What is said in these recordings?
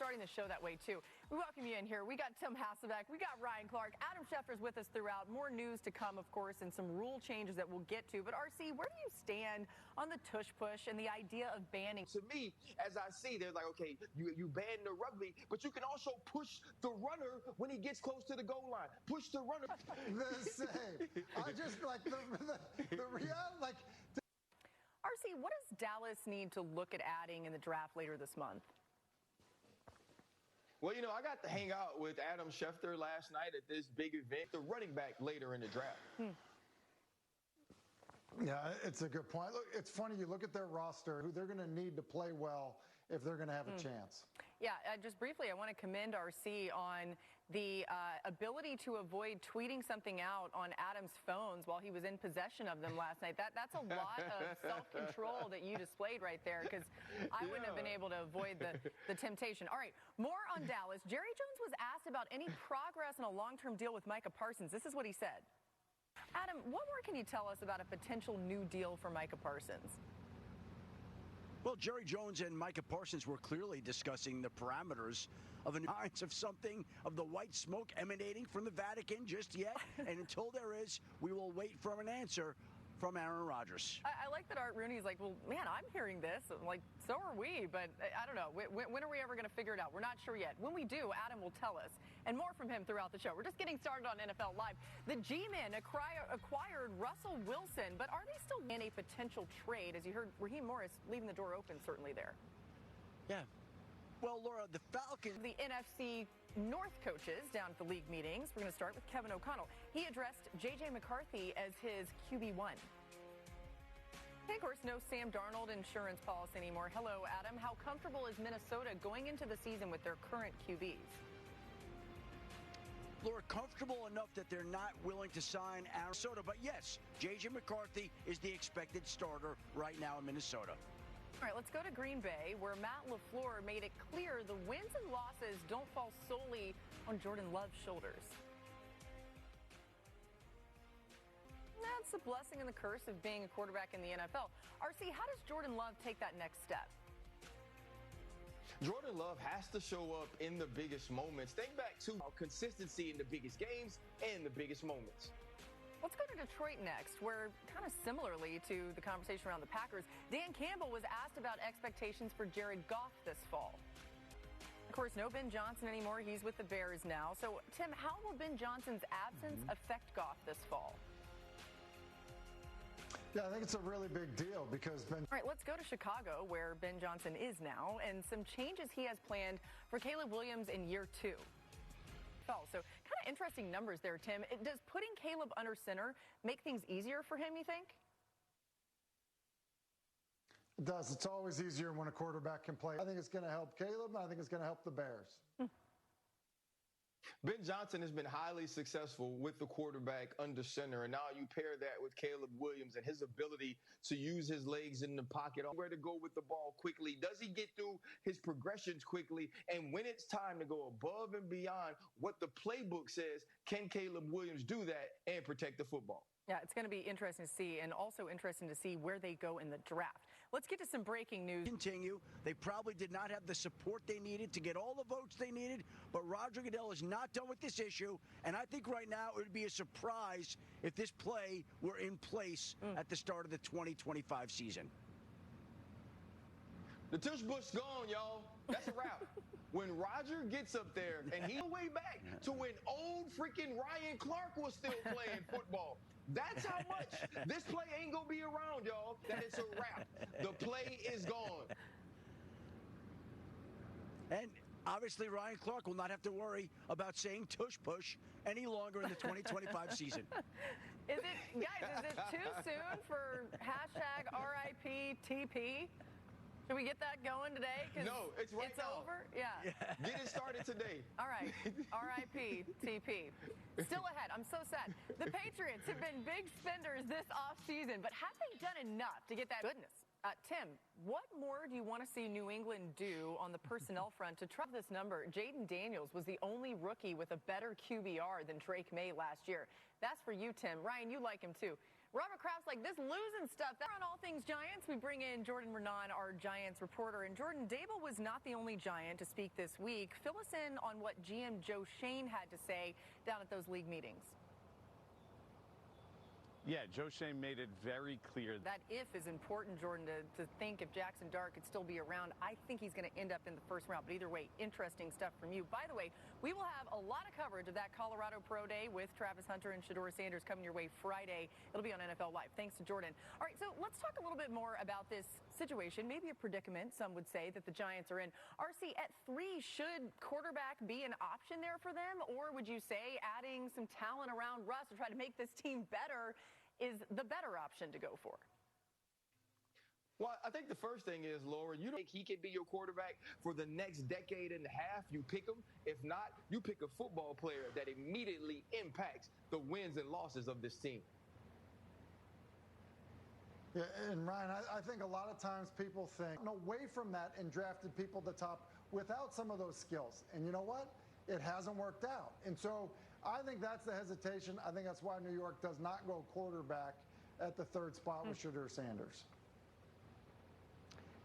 starting the show that way, too. We welcome you in here. We got Tim Hasselbeck. We got Ryan Clark. Adam Schefter's with us throughout. More news to come, of course, and some rule changes that we'll get to. But, RC, where do you stand on the tush push and the idea of banning? To me, as I see, they're like, okay, you ban the rugby, but you can also push the runner when he gets close to the goal line. Push the runner. The same. I just like the reality, like. RC, what does Dallas need to look at adding in the draft later this month? Well, I got to hang out with Adam Schefter last night at this big event, the running back later in the draft. Yeah, it's a good point. Look, it's funny, you look at their roster, who they're going to need to play well if they're going to have a chance. Yeah, just briefly, I want to commend RC on the ability to avoid tweeting something out on Adam's phones while he was in possession of them last night. That's a lot of self-control that you displayed right there, because I wouldn't have been able to avoid the temptation. All right, more on Dallas. Jerry Jones was asked about any progress on a long-term deal with Micah Parsons. This is what he said. Adam, what more can you tell us about a potential new deal for Micah Parsons? Well, Jerry Jones and Micah Parsons were clearly discussing the parameters of something of the white smoke emanating from the Vatican just yet. And until there is, we will wait for an answer from Aaron Rodgers. I like that Art Rooney's like, well, man, I'm hearing this. I'm like, so are we. But I don't know. When are we ever going to figure it out? We're not sure yet. When we do, Adam will tell us. And more from him throughout the show. We're just getting started on NFL Live. The G-Men acquired Russell Wilson. But are they still in a potential trade? As you heard, Raheem Morris leaving the door open certainly there. Yeah. Well, Laura, the Falcons. The NFC North coaches down at the league meetings. We're going to start with Kevin O'Connell. He addressed J.J. McCarthy as his QB1. And of course, no Sam Darnold insurance policy anymore. Hello, Adam. How comfortable is Minnesota going into the season with their current QBs? Laura, comfortable enough that they're not willing to sign Minnesota. But yes, J.J. McCarthy is the expected starter right now in Minnesota. All right, let's go to Green Bay, where Matt LaFleur made it clear the wins and losses don't fall solely on Jordan Love's shoulders. That's the blessing and the curse of being a quarterback in the NFL. RC, how does Jordan Love take that next step? Jordan Love has to show up in the biggest moments. Think back to consistency in the biggest games and the biggest moments. Let's go to Detroit next, where kind of similarly to the conversation around the Packers, Dan Campbell was asked about expectations for Jared Goff this fall. Of course, no Ben Johnson anymore. He's with the Bears now. So, Tim, how will Ben Johnson's absence affect Goff this fall? Yeah, I think it's a really big deal because Ben. All right, let's go to Chicago, where Ben Johnson is now, and some changes he has planned for Caleb Williams in year 2. So kind of interesting numbers there, Tim. Does putting Caleb under center make things easier for him, you think? It does. It's always easier when a quarterback can play. I think it's going to help Caleb, and I think it's going to help the Bears. Ben Johnson has been highly successful with the quarterback under center, and now you pair that with Caleb Williams and his ability to use his legs in the pocket, where to go with the ball quickly. Does he get through his progressions quickly? And when it's time to go above and beyond what the playbook says, can Caleb Williams do that and protect the football? Yeah, it's going to be interesting to see, and also interesting to see where they go in the draft. Let's get to some breaking news. Continue. They probably did not have the support they needed to get all the votes they needed, but Roger Goodell is not done with this issue, and I think right now it would be a surprise if this play were in place at the start of the 2025 season. The tush bush gone, y'all. That's a wrap. When Roger gets up there, and he's way back to when old freaking Ryan Clark was still playing football. That's how much this play ain't going to be around, y'all, that it's a wrap. The play is gone. And obviously Ryan Clark will not have to worry about saying tush push any longer in the 2025 season. Is it too soon for hashtag RIP TP? Should we get that going today? No, it's right it's now. Over? Yeah. Get it started today. All right. R.I.P. TP. Still ahead. I'm so sad. The Patriots have been big spenders this offseason, but have they done enough to get that goodness? Tim, what more do you want to see New England do on the personnel front to trump this number? Jaden Daniels was the only rookie with a better QBR than Drake May last year. That's for you, Tim. Ryan, you like him too. Robert Kraft's like, this losing stuff. That's on All Things Giants. We bring in Jordan Renan, our Giants reporter. And Jordan, Dable was not the only Giant to speak this week. Fill us in on what GM Joe Schoen had to say down at those league meetings. Yeah, Joe Schoen made it very clear. That if is important, Jordan, to think if Jackson Dart could still be around. I think he's going to end up in the first round. But either way, interesting stuff from you. By the way, we will have a lot of coverage of that Colorado Pro Day with Travis Hunter and Shedeur Sanders coming your way Friday. It'll be on NFL Live. Thanks to Jordan. All right, so let's talk a little bit more about this situation, maybe a predicament, some would say, that the Giants are in. RC, at 3, should quarterback be an option there for them? Or would you say adding some talent around Russ to try to make this team better is the better option to go for? Well, I think the first thing is, Laura, you think he can be your quarterback for the next decade and a half? You pick him. If not, you pick a football player that immediately impacts the wins and losses of this team. Yeah, and Ryan, I think a lot of times people think away from that and drafted people at the top without some of those skills. And you know what? It hasn't worked out. And so I think that's the hesitation. I think that's why New York does not go quarterback at the 3rd spot with Shedeur Sanders.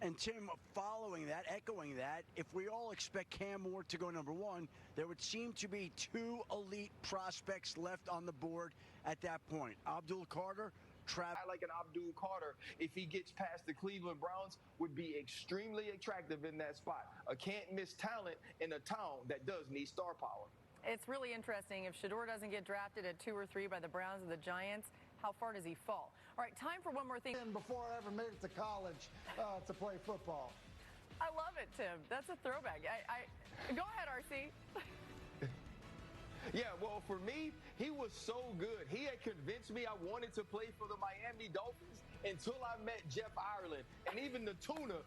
And Tim, following that, echoing that, if we all expect Cam Moore to go number 1, there would seem to be 2 elite prospects left on the board at that point. Abdul Carter, I like an Abdul Carter, if he gets past the Cleveland Browns, would be extremely attractive in that spot. A can't-miss talent in a town that does need star power. It's really interesting. If Shedeur doesn't get drafted at 2 or 3 by the Browns or the Giants, how far does he fall? All right, time for one more thing. Before I ever made it to college to play football. I love it, Tim. That's a throwback. Go ahead, RC. Yeah, well, for me, he was so good. He had convinced me I wanted to play for the Miami Dolphins until I met Jeff Ireland. And even the tuna